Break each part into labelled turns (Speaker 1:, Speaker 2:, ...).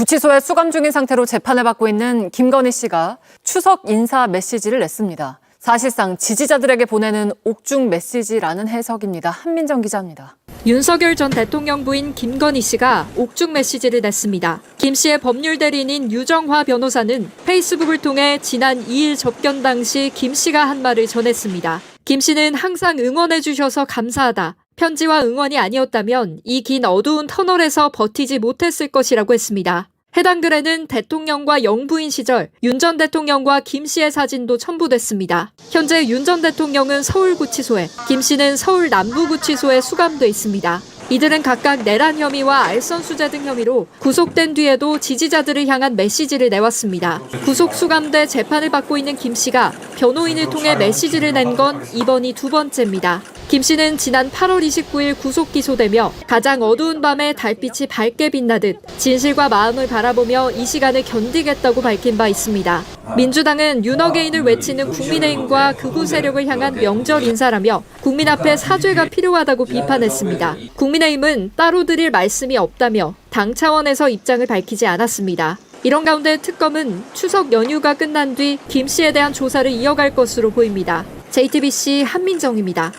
Speaker 1: 구치소에 수감 중인 상태로 재판을 받고 있는 김건희 씨가 추석 인사 메시지를 냈습니다. 사실상 지지자들에게 보내는 옥중 메시지라는 해석입니다. 한민정 기자입니다.
Speaker 2: 윤석열 전 대통령 부인 김건희 씨가 옥중 메시지를 냈습니다. 김 씨의 법률 대리인인 유정화 변호사는 페이스북을 통해 지난 2일 접견 당시 김 씨가 한 말을 전했습니다. 김 씨는 항상 응원해 주셔서 감사하다. 편지와 응원이 아니었다면 이 긴 어두운 터널에서 버티지 못했을 것이라고 했습니다. 해당 글에는 대통령과 영부인 시절 윤 전 대통령과 김 씨의 사진도 첨부됐습니다. 현재 윤 전 대통령은 서울구치소에, 김 씨는 서울 남부구치소에 수감돼 있습니다. 이들은 각각 내란 혐의와 알선수재 등 혐의로 구속된 뒤에도 지지자들을 향한 메시지를 내왔습니다. 구속 수감돼 재판을 받고 있는 김 씨가 변호인을 통해 메시지를 낸 건 이번이 두 번째입니다. 김 씨는 지난 8월 29일 구속 기소되며 가장 어두운 밤에 달빛이 밝게 빛나듯 진실과 마음을 바라보며 이 시간을 견디겠다고 밝힌 바 있습니다. 민주당은 윤어게인을 외치는 국민의힘과 극우 세력을 향한 명절 인사라며 국민 앞에 사죄가 필요하다고 비판했습니다. 국민의힘은 따로 드릴 말씀이 없다며 당 차원에서 입장을 밝히지 않았습니다. 이런 가운데 특검은 추석 연휴가 끝난 뒤 김 씨에 대한 조사를 이어갈 것으로 보입니다. JTBC 한민정입니다.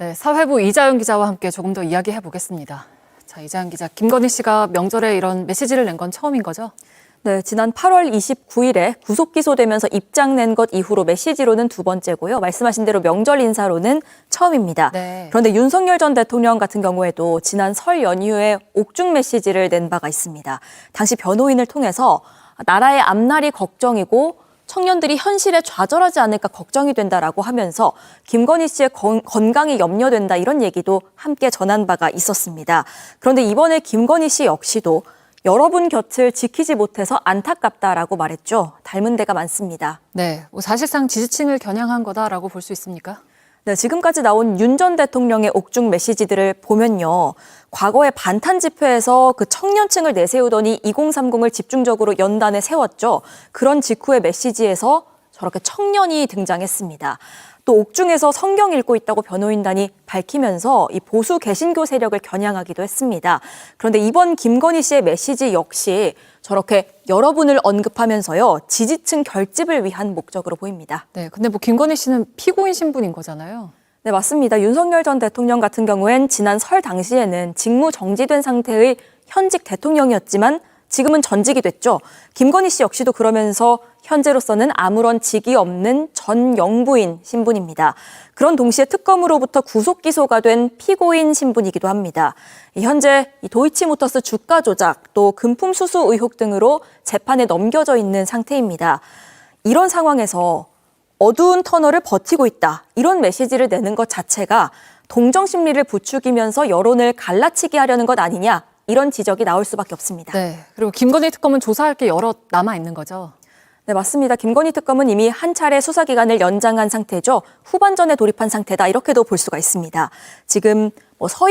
Speaker 1: 네, 사회부 이자연 기자와 함께 조금 더 이야기해 보겠습니다. 자, 이자연 기자, 김건희 씨가 명절에 이런 메시지를 낸 건 처음인 거죠?
Speaker 3: 네, 지난 8월 29일에 구속 기소되면서 입장 낸 것 이후로 메시지로는 두 번째고요. 말씀하신 대로 명절 인사로는 처음입니다.
Speaker 1: 네.
Speaker 3: 그런데 윤석열 전 대통령 같은 경우에도 지난 설 연휴에 옥중 메시지를 낸 바가 있습니다. 당시 변호인을 통해서 나라의 앞날이 걱정이고 청년들이 현실에 좌절하지 않을까 걱정이 된다라고 하면서 김건희 씨의 건강이 염려된다 이런 얘기도 함께 전한 바가 있었습니다. 그런데 이번에 김건희 씨 역시도 여러분 곁을 지키지 못해서 안타깝다라고 말했죠. 닮은 데가 많습니다.
Speaker 1: 네, 사실상 지지층을 겨냥한 거다라고 볼 수 있습니까?
Speaker 3: 네, 지금까지 나온 윤 전 대통령의 옥중 메시지들을 보면요. 과거에 반탄 집회에서 그 청년층을 내세우더니 2030을 집중적으로 연단에 세웠죠. 그런 직후의 메시지에서 저렇게 청년이 등장했습니다. 또 옥중에서 성경 읽고 있다고 변호인단이 밝히면서 이 보수 개신교 세력을 겨냥하기도 했습니다. 그런데 이번 김건희 씨의 메시지 역시 저렇게 여러분을 언급하면서요. 지지층 결집을 위한 목적으로 보입니다.
Speaker 1: 네, 근데 뭐 김건희 씨는 피고인 신분인 거잖아요.
Speaker 3: 네, 맞습니다. 윤석열 전 대통령 같은 경우엔 지난 설 당시에는 직무 정지된 상태의 현직 대통령이었지만 지금은 전직이 됐죠. 김건희 씨 역시도 그러면서 현재로서는 아무런 직이 없는 전 영부인 신분입니다. 그런 동시에 특검으로부터 구속 기소가 된 피고인 신분이기도 합니다. 현재 도이치모터스 주가 조작 또 금품 수수 의혹 등으로 재판에 넘겨져 있는 상태입니다. 이런 상황에서 어두운 터널을 버티고 있다. 이런 메시지를 내는 것 자체가 동정 심리를 부추기면서 여론을 갈라치게 하려는 것 아니냐. 이런 지적이 나올 수밖에 없습니다.
Speaker 1: 네, 그리고 김건희 특검은 조사할 게 여러 남아 있는 거죠?
Speaker 3: 네, 맞습니다. 김건희 특검은 이미 한 차례 수사 기간을 연장한 상태죠. 후반전에 돌입한 상태다. 이렇게도 볼 수가 있습니다. 지금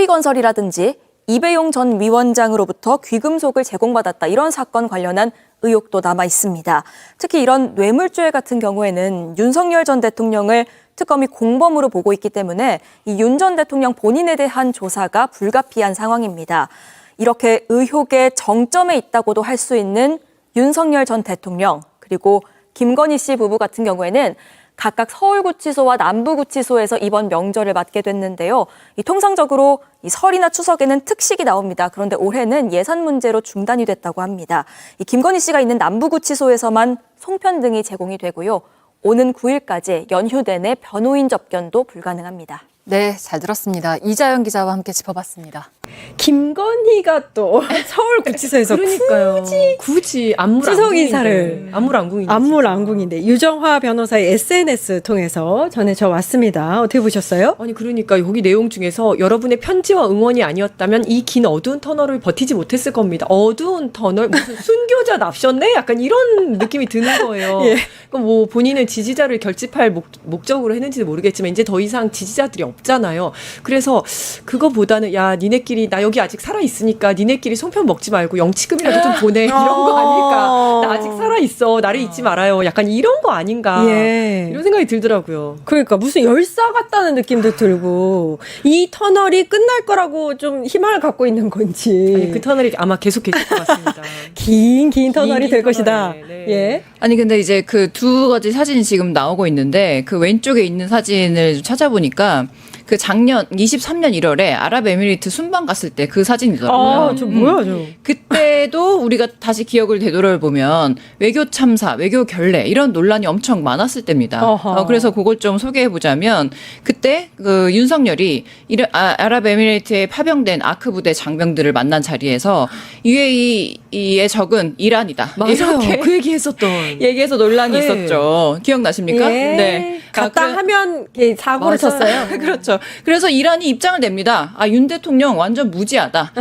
Speaker 3: 서희건설이라든지 이배용 전 위원장으로부터 귀금속을 제공받았다. 이런 사건 관련한 의혹도 남아 있습니다. 특히 이런 뇌물죄 같은 경우에는 윤석열 전 대통령을 특검이 공범으로 보고 있기 때문에 이 윤 전 대통령 본인에 대한 조사가 불가피한 상황입니다. 이렇게 의혹의 정점에 있다고도 할 수 있는 윤석열 전 대통령 그리고 김건희 씨 부부 같은 경우에는 각각 서울구치소와 남부구치소에서 이번 명절을 맞게 됐는데요. 통상적으로 이 설이나 추석에는 특식이 나옵니다. 그런데 올해는 예산 문제로 중단이 됐다고 합니다. 이 김건희 씨가 있는 남부구치소에서만 송편 등이 제공이 되고요. 오는 9일까지 연휴 내내 변호인 접견도 불가능합니다.
Speaker 1: 네, 잘 들었습니다. 이자연 기자와 함께 짚어봤습니다.
Speaker 4: 김건희가 또 서울구치소에서
Speaker 5: 그러니까요.
Speaker 4: 굳이
Speaker 5: 추석 인사를
Speaker 4: 안물안궁인데 유정화 변호사의 SNS 통해서 전해져 왔습니다. 어떻게 보셨어요?
Speaker 5: 아니 그러니까 여기 내용 중에서 여러분의 편지와 응원이 아니었다면 이 긴 어두운 터널을 버티지 못했을 겁니다. 어두운 터널 무슨 순교자 납셨네? 약간 이런 느낌이 드는 거예요.
Speaker 4: 예.
Speaker 5: 그럼 뭐 본인은 지지자를 결집할 목적으로 했는지도 모르겠지만 이제 더 이상 지지자들이 없잖아요. 그래서 그거보다는 야 니네끼리 나 여기 아직 살아 있으니까 니네끼리 송편 먹지 말고 영치금이라도 좀 보내 이런 거 아닐까. 나 아직 살아 있어. 나를 잊지 말아요. 약간 이런 거 아닌가.
Speaker 4: 예.
Speaker 5: 이런 생각이 들더라고요.
Speaker 4: 그러니까 무슨 열사 같다는 느낌도 들고 이 터널이 끝날 거라고 좀 희망을 갖고 있는 건지.
Speaker 5: 아니, 그 터널이 아마 계속 계실 것 같습니다.
Speaker 4: 긴 터널이 될
Speaker 5: 터널에,
Speaker 4: 것이다.
Speaker 5: 네.
Speaker 4: 예.
Speaker 6: 아니 근데 이제 그 두 가지 사진이 지금 나오고 있는데 그 왼쪽에 있는 사진을 좀 찾아보니까 그 작년 23년 1월에 아랍에미리트 순방 갔을 때 그 사진이더라고요.
Speaker 4: 저 뭐야, 저.
Speaker 6: 그때도 우리가 다시 기억을 되돌아보면 외교 참사, 외교 결례 이런 논란이 엄청 많았을 때입니다.
Speaker 4: 어허.
Speaker 6: 그래서 그걸 좀 소개해 보자면 그때 그 윤석열이 아랍에미리트에 파병된 아크 부대 장병들을 만난 자리에서 UAE의 적은 이란이다.
Speaker 5: 맞아요.
Speaker 6: 이렇게
Speaker 5: 그 얘기 했었던.
Speaker 6: 얘기해서 논란이
Speaker 5: 네.
Speaker 6: 있었죠. 기억나십니까?
Speaker 4: 예.
Speaker 6: 네.
Speaker 4: 갔다
Speaker 6: 그래-
Speaker 4: 하면 이렇게 사고를
Speaker 6: 맞아요.
Speaker 4: 쳤어요.
Speaker 6: 그렇죠. 그래서 이란이 입장을 냅니다. 윤 대통령 완전 무지하다.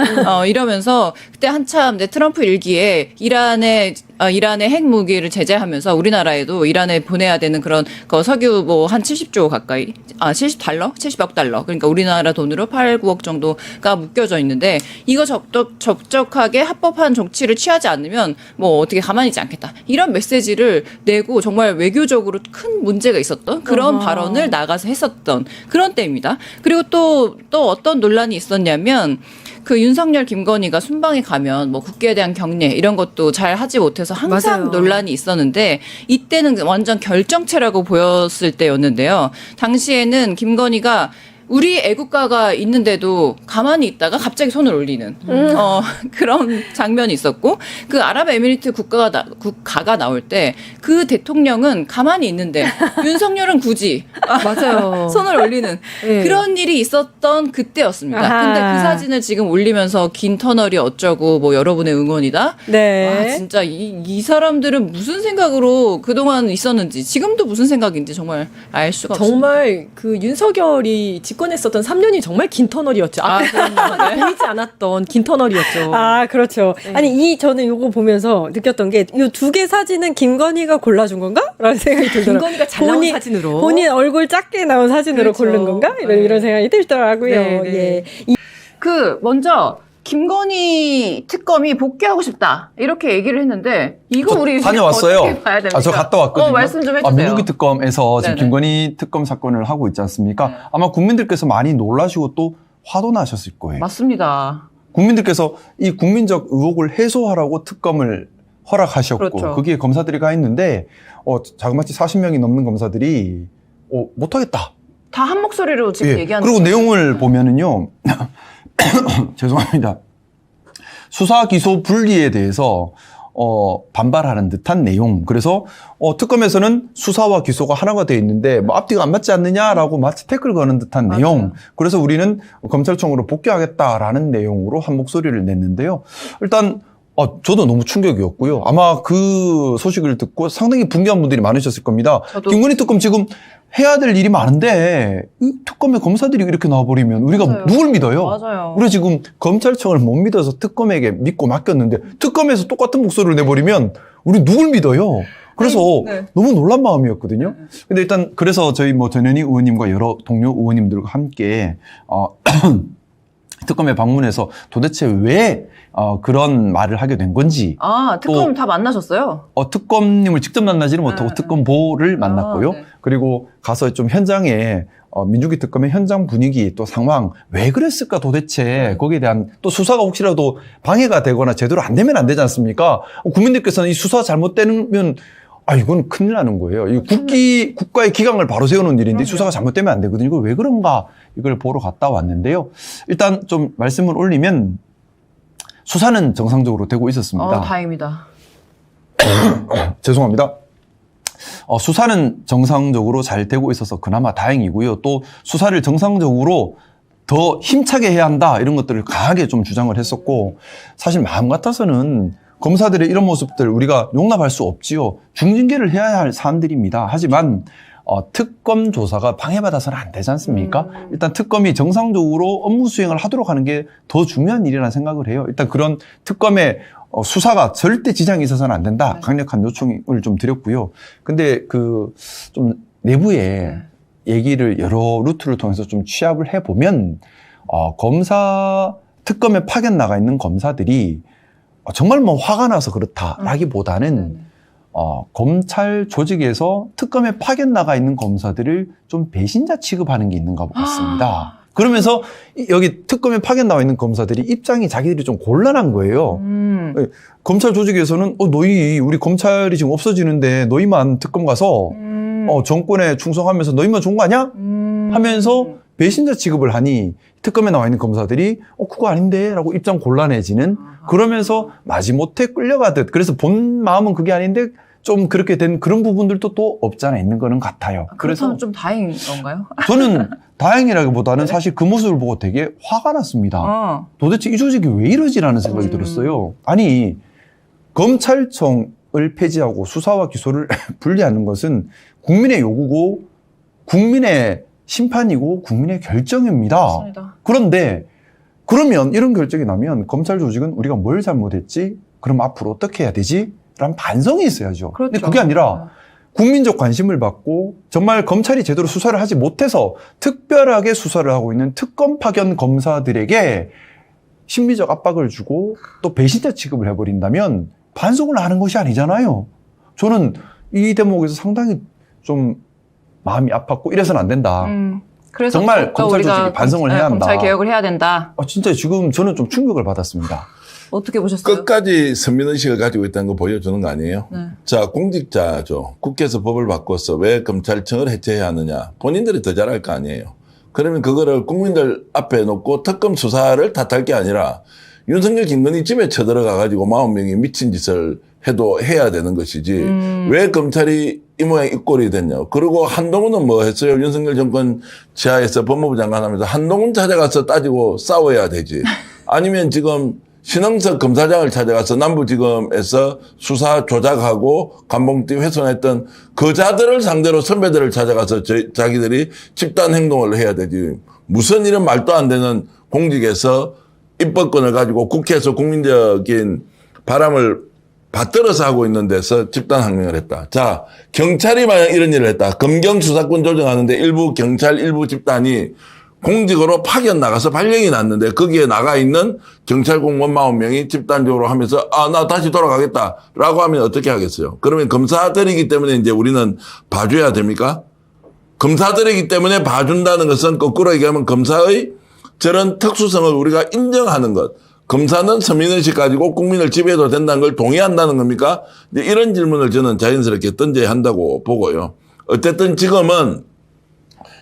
Speaker 6: 이러면서 그때 한참 트럼프 일기에 이란의 핵무기를 제재하면서 우리나라에도 이란에 보내야 되는 그런 석유 뭐 한 70조 가까이, 70억 달러. 그러니까 우리나라 돈으로 8, 9억 정도가 묶여져 있는데 이거 적적하게 합법한 정치를 취하지 않으면 뭐 어떻게 가만히 있지 않겠다. 이런 메시지를 내고 정말 외교적으로 큰 문제가 있었던 그런 발언을 나가서 했었던 그런 때입니다. 그리고 또 어떤 논란이 있었냐면 그 윤석열, 김건희가 순방에 가면 뭐 국기에 대한 경례 이런 것도 잘 하지 못해서 항상
Speaker 5: 맞아요.
Speaker 6: 논란이 있었는데 이때는 완전 결정체라고 보였을 때였는데요. 당시에는 김건희가 우리 애국가가 있는데도 가만히 있다가 갑자기 손을 올리는 그런 장면이 있었고 그 아랍에미리트 국가가 나올 때 그 대통령은 가만히 있는데 윤석열은 굳이
Speaker 5: 맞아요.
Speaker 6: 손을 올리는
Speaker 5: 네.
Speaker 6: 그런 일이 있었던 그때였습니다.
Speaker 4: 아하.
Speaker 6: 근데 그 사진을 지금 올리면서 긴 터널이 어쩌고 뭐 여러분의 응원이다.
Speaker 4: 네.
Speaker 6: 와 진짜 이 사람들은 무슨 생각으로 그동안 있었는지 지금도 무슨 생각인지 정말 알 수가 없습니다.
Speaker 5: 정말 그 윤석열이 집권했었던 3년이 정말 긴 터널이었죠.
Speaker 6: 그럼요.
Speaker 5: 보이지 않았던 긴 터널이었죠.
Speaker 4: 그렇죠. 아니, 저는 요거 보면서 느꼈던 게, 요 두 개 사진은 김건희가 골라준 건가? 라는 생각이 들더라고요.
Speaker 5: 김건희가 잘 나온 사진으로.
Speaker 4: 본인 얼굴 작게 나온 사진으로
Speaker 5: 그렇죠.
Speaker 4: 고른 건가? 이런 생각이 들더라고요.
Speaker 5: 네, 네.
Speaker 4: 예.
Speaker 6: 먼저 김건희 특검이 복귀하고 싶다 이렇게 얘기를 했는데 이거
Speaker 7: 저
Speaker 6: 우리
Speaker 7: 다녀왔어요.
Speaker 6: 어떻게 봐야 됩니까?
Speaker 7: 저 갔다 왔거든요.
Speaker 6: 말씀 좀 해주세요.
Speaker 7: 민주기 특검에서 지금
Speaker 6: 네네.
Speaker 7: 김건희 특검 사건을 하고 있지 않습니까? 아마 국민들께서 많이 놀라시고 또 화도 나셨을 거예요.
Speaker 6: 맞습니다.
Speaker 7: 국민들께서 이 국민적 의혹을 해소하라고 특검을 허락하셨고
Speaker 6: 그렇죠.
Speaker 7: 거기에 검사들이 가 있는데 자그마치 40명이 넘는 검사들이 못하겠다.
Speaker 6: 다 한 목소리로 지금
Speaker 7: 예.
Speaker 6: 얘기하는
Speaker 7: 그리고
Speaker 6: 거죠.
Speaker 7: 내용을 보면은요. 죄송합니다. 수사 기소 분리에 대해서 반발하는 듯한 내용. 그래서 특검에서는 수사와 기소가 하나가 돼 있는데 뭐 앞뒤가 안 맞지 않느냐라고 마치 태클 거는 듯한
Speaker 6: 맞아요.
Speaker 7: 내용. 그래서 우리는 검찰청으로 복귀하겠다라는 내용으로 한 목소리를 냈는데요. 일단 저도 너무 충격이었고요. 아마 그 소식을 듣고 상당히 분개한 분들이 많으셨을 겁니다.
Speaker 6: 저도.
Speaker 7: 김건희 특검 지금 해야 될 일이 많은데 이 특검에 검사들이 이렇게 나와버리면 우리가
Speaker 6: 맞아요.
Speaker 7: 누굴 믿어요?
Speaker 6: 맞아요.
Speaker 7: 우리가 지금 검찰청을 못 믿어서 특검에게 믿고 맡겼는데 특검에서 똑같은 목소리를 내버리면 우리 누굴 믿어요? 그래서
Speaker 6: 네.
Speaker 7: 너무 놀란 마음이었거든요. 근데 일단 그래서 저희 전현희 의원님과 여러 동료 의원님들과 함께 특검에 방문해서 도대체 왜 그런 말을 하게 된 건지
Speaker 6: 특검
Speaker 7: 또-
Speaker 6: 다 만나셨어요?
Speaker 7: 특검님을 직접 만나지는 못하고
Speaker 6: 네.
Speaker 7: 특검보를 만났고요.
Speaker 6: 네.
Speaker 7: 그리고 가서 좀 현장에 민주기 특검의 현장 분위기 또 상황 왜 그랬을까 도대체 거기에 대한 또 수사가 혹시라도 방해가 되거나 제대로 안 되면 안 되지 않습니까? 국민들께서는 이 수사 잘못되면 이건 큰일 나는 거예요. 이 국가의 기강을 바로 세우는 일인데 수사가 잘못되면 안 되거든요. 이거 왜 그런가 이걸 보러 갔다 왔는데요. 일단 좀 말씀을 올리면 수사는 정상적으로 되고 있었습니다.
Speaker 6: 다행입니다.
Speaker 7: 죄송합니다. 수사는 정상적으로 잘 되고 있어서 그나마 다행이고요. 또 수사를 정상적으로 더 힘차게 해야 한다 이런 것들을 강하게 좀 주장을 했었고 사실 마음 같아서는 검사들의 이런 모습들 우리가 용납할 수 없지요. 중징계를 해야 할 사안들입니다. 하지만 특검 조사가 방해받아서는 안 되지 않습니까? 일단 특검이 정상적으로 업무 수행을 하도록 하는 게 더 중요한 일이라는 생각을 해요. 일단 그런 특검의 수사가 절대 지장이 있어서는 안 된다. 강력한 요청을 좀 드렸고요. 근데 좀 내부에 얘기를 여러 루트를 통해서 좀 취합을 해보면 검사 특검에 파견 나가 있는 검사들이 정말 뭐 화가 나서 그렇다라기보다는 검찰 조직에서 특검에 파견 나가 있는 검사들을 좀 배신자 취급하는 게 있는가 같습니다. 그러면서 여기 특검에 파견 나와 있는 검사들이 입장이 자기들이 좀 곤란한 거예요. 검찰 조직에서는 너희 우리 검찰이 지금 없어지는데 너희만 특검 가서 정권에 충성하면서 너희만 좋은 거 아니야? 하면서 배신자 취급을 하니 특검에 나와 있는 검사들이 그거 아닌데 라고 입장 곤란해지는 그러면서 마지못해 끌려가듯 그래서 본 마음은 그게 아닌데 좀 그렇게 된 그런 부분들도 또 없지 않아 있는 거는 같아요.
Speaker 6: 그래서 좀 다행인 건가요?
Speaker 7: 저는 다행이라기보다는 사실 그 모습을 보고 되게 화가 났습니다. 도대체 이 조직이 왜 이러지라는 생각이 들었어요. 아니 검찰청을 폐지하고 수사와 기소를 분리하는 것은 국민의 요구고 국민의 심판이고 국민의 결정입니다.
Speaker 6: 맞습니다.
Speaker 7: 그런데 그러면 이런 결정이 나면 검찰 조직은 우리가 뭘 잘못했지? 그럼 앞으로 어떻게 해야 되지? 라는 반성이 있어야죠.
Speaker 6: 그렇죠.
Speaker 7: 근데 그게 아니라 국민적 관심을 받고 정말 검찰이 제대로 수사를 하지 못해서 특별하게 수사를 하고 있는 특검 파견 검사들에게 심리적 압박을 주고 또 배신자 취급을 해버린다면 반성을 하는 것이 아니잖아요. 저는 이 대목에서 상당히 좀 마음이 아팠고 이래서는 안 된다.
Speaker 6: 그래서
Speaker 7: 정말 검찰 조직이 반성을 해야 한다.
Speaker 6: 검찰 개혁을 해야 된다.
Speaker 7: 진짜 지금 저는 좀 충격을 받았습니다.
Speaker 6: 어떻게 보셨어요?
Speaker 8: 끝까지 선민의식을 가지고 있다는 거 보여주는 거 아니에요?
Speaker 6: 네.
Speaker 8: 자, 공직자죠. 국회에서 법을 바꿔서 왜 검찰청을 해체해야 하느냐. 본인들이 더 잘할 거 아니에요. 그러면 그거를 국민들 앞에 놓고 특검 수사를 탓할 게 아니라 윤석열 김건희 집에 쳐들어가가지고 40명이 미친 짓을 해도 해야 되는 것이지. 왜 검찰이 이 모양 이 꼴이 됐냐. 그리고 한동훈은 뭐 했어요? 윤석열 정권 지하에서 법무부 장관 하면서 한동훈 찾아가서 따지고 싸워야 되지. 아니면 지금 신흥석 검사장을 찾아가서 남부지검에서 수사 조작하고 감봉띠 훼손했던 그자들을 상대로 선배들을 찾아가서 자기들이 집단 행동을 해야 되지. 무슨 이런 말도 안 되는 공직에서 입법권을 가지고 국회에서 국민적인 바람을 받들어서 하고 있는 데서 집단 항명을 했다. 자, 경찰이 만약 이런 일을 했다. 검경 수사권 조정하는데 일부 경찰 일부 집단이 공직으로 파견 나가서 발령이 났는데 거기에 나가 있는 경찰 공무원 40명이 집단적으로 하면서 나 다시 돌아가겠다라고 하면 어떻게 하겠어요? 그러면 검사들이기 때문에 이제 우리는 봐줘야 됩니까? 검사들이기 때문에 봐준다는 것은 거꾸로 얘기하면 검사의 저런 특수성을 우리가 인정하는 것. 검사는 서민의식 가지고 국민을 지배해도 된다는 걸 동의한다는 겁니까? 이제 이런 질문을 저는 자연스럽게 던져야 한다고 보고요. 어쨌든 지금은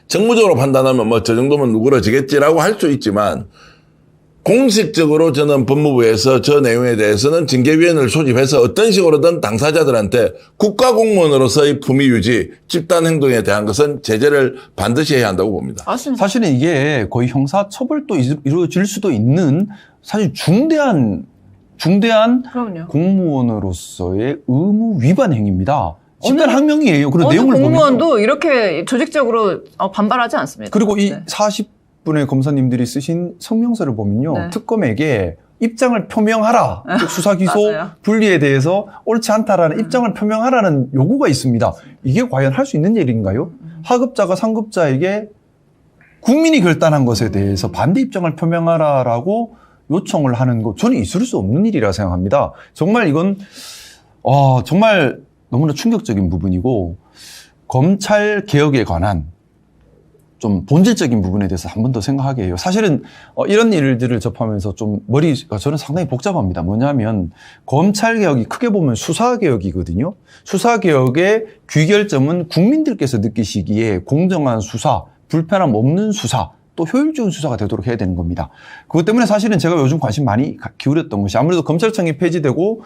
Speaker 8: 정무적으로 판단하면 뭐 저 정도면 누그러지겠지라고 할 수 있지만 공식적으로 저는 법무부에서 저 내용에 대해서는 징계위원회를 소집해서 어떤 식으로든 당사자들한테 국가공무원으로서의 품위 유지, 집단 행동에 대한 것은 제재를 반드시 해야 한다고 봅니다.
Speaker 7: 사실은 이게 거의 형사처벌도 이루어질 수도 있는 사실 중대한
Speaker 6: 그럼요.
Speaker 7: 공무원으로서의 의무 위반 행위입니다. 집단 항명이에요. 그런
Speaker 6: 어느
Speaker 7: 내용을
Speaker 6: 공무원도
Speaker 7: 보면
Speaker 6: 이렇게 조직적으로 반발하지 않습니다.
Speaker 7: 그리고 이 40분의 검사님들이 쓰신 성명서를 보면요.
Speaker 6: 네.
Speaker 7: 특검에게 입장을 표명하라. 즉 수사 기소
Speaker 6: 맞아요.
Speaker 7: 분리에 대해서 옳지 않다라는 입장을 표명하라는 요구가 있습니다. 이게 과연 할 수 있는 일인가요? 하급자가 상급자에게 국민이 결단한 것에 대해서 반대 입장을 표명하라라고 요청을 하는 것, 저는 있을 수 없는 일이라 생각합니다. 정말 이건 정말 너무나 충격적인 부분이고 검찰 개혁에 관한 좀 본질적인 부분에 대해서 한 번 더 생각하게 해요. 사실은 이런 일들을 접하면서 좀 머리가 저는 상당히 복잡합니다. 뭐냐면 검찰 개혁이 크게 보면 수사 개혁이거든요. 수사 개혁의 귀결점은 국민들께서 느끼시기에 공정한 수사, 불편함 없는 수사, 또 효율적인 수사가 되도록 해야 되는 겁니다. 그것 때문에 사실은 제가 요즘 관심 많이 기울였던 것이 아무래도 검찰청이 폐지되고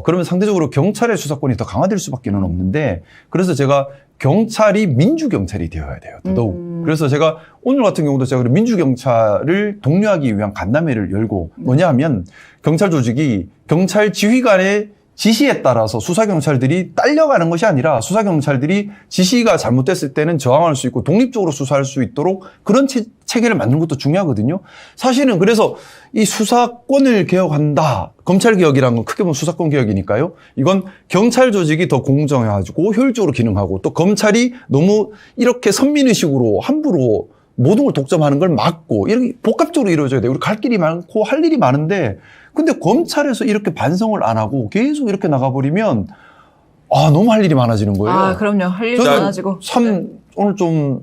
Speaker 7: 그러면 상대적으로 경찰의 수사권이 더 강화될 수밖에 없는데 그래서 제가 경찰이 민주경찰이 되어야 돼요. 더더욱. 그래서 제가 오늘 같은 경우도 제가 민주경찰을 독려하기 위한 간담회를 열고 뭐냐 하면 경찰 조직이 경찰 지휘관의 지시에 따라서 수사경찰들이 딸려가는 것이 아니라 수사경찰들이 지시가 잘못됐을 때는 저항할 수 있고 독립적으로 수사할 수 있도록 그런 체계를 만드는 것도 중요하거든요. 사실은 그래서 이 수사권을 개혁한다. 검찰개혁이라는 건 크게 보면 수사권 개혁이니까요. 이건 경찰 조직이 더 공정해가지고 효율적으로 기능하고 또 검찰이 너무 이렇게 선민의식으로 함부로 모든 걸 독점하는 걸 막고 이렇게 복합적으로 이루어져야 돼요. 우리 갈 길이 많고 할 일이 많은데 근데 검찰에서 이렇게 반성을 안 하고 계속 이렇게 나가버리면 너무 할 일이 많아지는 거예요.
Speaker 6: 그럼요. 할 일도
Speaker 7: 저는
Speaker 6: 많아지고.
Speaker 7: 오늘 좀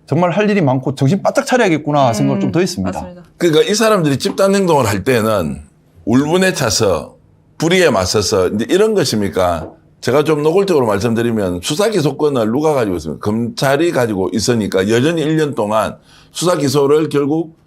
Speaker 7: 정말 할 일이 많고 정신 바짝 차려야겠구나 생각을 좀 더 했습니다.
Speaker 6: 맞습니다.
Speaker 8: 그러니까 이 사람들이 집단 행동을 할 때는 울분에 차서 불의에 맞서서 이제 이런 것입니까? 제가 좀 노골적으로 말씀드리면 수사 기소권을 누가 가지고 있습니까? 검찰이 가지고 있으니까 여전히 1년 동안 수사 기소를 결국